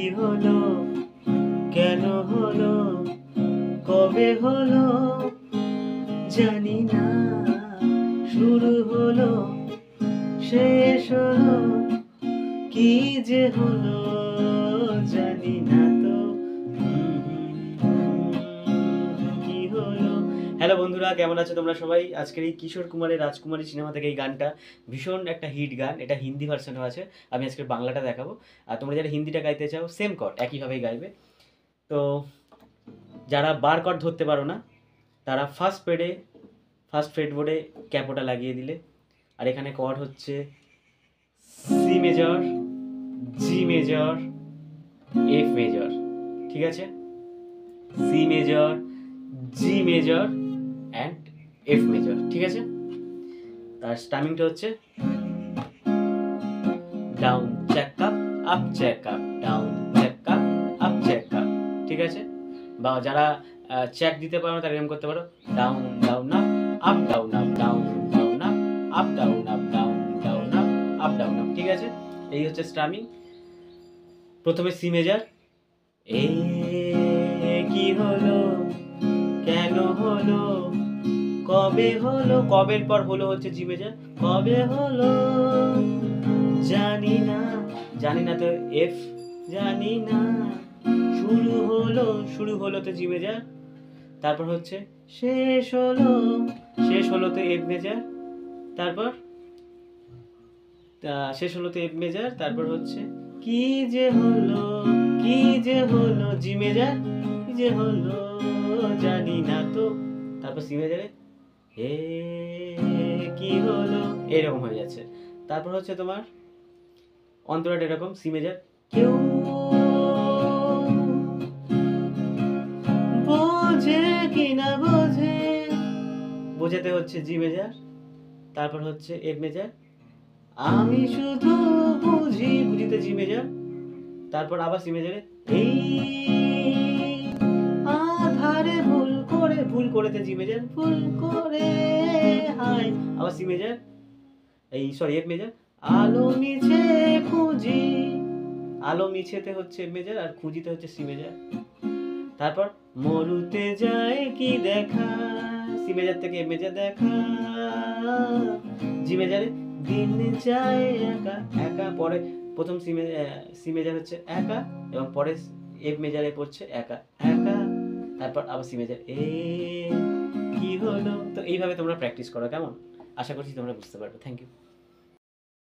কি হলো, কেন হলো, কবে হলো জানি না, শুরু হলো শেষ হলো, কি যে হলো জানি না তো। কি হলো। হ্যালো বন্ধুরা, কেমন আছো তোমরা সবাই? আজকের এই কিশোর কুমারের রাজকুমারী সিনেমা থেকে এই গানটা ভীষণ একটা হিট গান। এটা হিন্দি ভার্সনও আছে, আমি আজকের বাংলাটা দেখাবো। আর তোমরা যারা হিন্দিটা গাইতে চাও সেম কট একইভাবেই গাইবে। তো যারা বার কট ধরতে পারো না তারা ফার্স্ট ফ্রেটবোর্ডে ক্যাপোটা লাগিয়ে দিলে। আর এখানে কর্ড হচ্ছে C major, G major, F major, ঠিক আছে? C major, G major and F major, ঠিক আছে? তার স্টামিংটা হচ্ছে down check up check up, down check up check up, ঠিক আছে? বা যারা চেক দিতে পারো তারা এরকম করতে পারো, down down up down up, down down up down up, down down up down up, ঠিক আছে? এই হচ্ছে স্টামিং। প্রথমে সি মেজর, এ কি হলো, কেন হলো, কবে হলো, কবের পর হলো হচ্ছে জি মেজর, কবে হলো জানি না, জানি না তো এফ, জানি না, শুরু হলো তো জি মেজর, তারপর হচ্ছে শেষ হলো তো এফ মেজর, তারপর শেষ হলো তো এফ মেজর, তারপর হচ্ছে কি যে হলো, কি যে হলো জি মেজর, কি যে হলো জানি না তো, তারপর সি মেজরে এ কি হলো, এরকম হয়ে যাচ্ছে। তারপর হচ্ছে তোমার অন্তরাটা এরকম, সি মেজর, কেউ বোঝে কি না বোঝে, বোঝাতে হচ্ছে জি মেজর, তারপর হচ্ছে এফ মেজর, আমি শুধু বুঝি, বুঝিতে জি মেজর, তারপর আবার সি মেজরে, এই আধারে ভুল করেতে জি মেজর, ভুল করে হাই, আবার সি মেজর, এই সরি এফ মেজর, আলো মিছে খুঁজি, আলো মিছেতে হচ্ছে এফ মেজর আর খুঁজিতে হচ্ছে সি মেজর, তারপর মরুতে যায় কি দেখা, সি মেজর থেকে এফ মেজর দেখা, জি মেজরে দিন যায় একা একা, পরে প্রথম সি মেজর হচ্ছে একা এবং পরে এফ মেজরে পড়ছে একা একা, তারপর আবার সি মেজর, এ কি হলো। তো এইভাবে তোমরা প্র্যাকটিস করো, কেমন? আশা করছি তোমরা বুঝতে পারবে। Thank you.